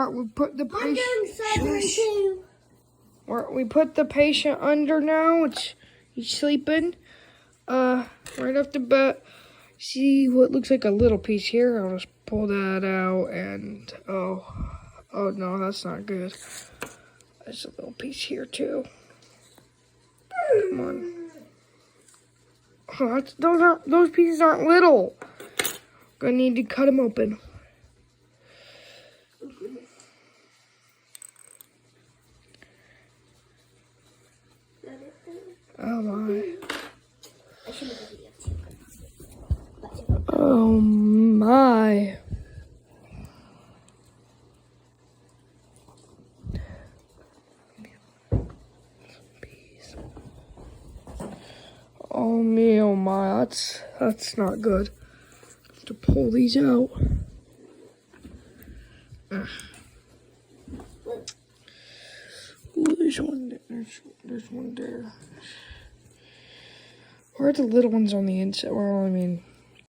Alright, we put the patient. We put the patient under now. He's sleeping. Right off the bat. See what looks like a little piece here. I'll just pull that out and oh no, that's not good. There's a little piece here too. Come on. Oh, those pieces aren't little. Gonna need to cut them open. Oh my. Oh my. Oh me, oh my, that's not good. Have to pull these out. Ooh, there's one there. There's one there. Where are the little ones on the inside? Well, I mean,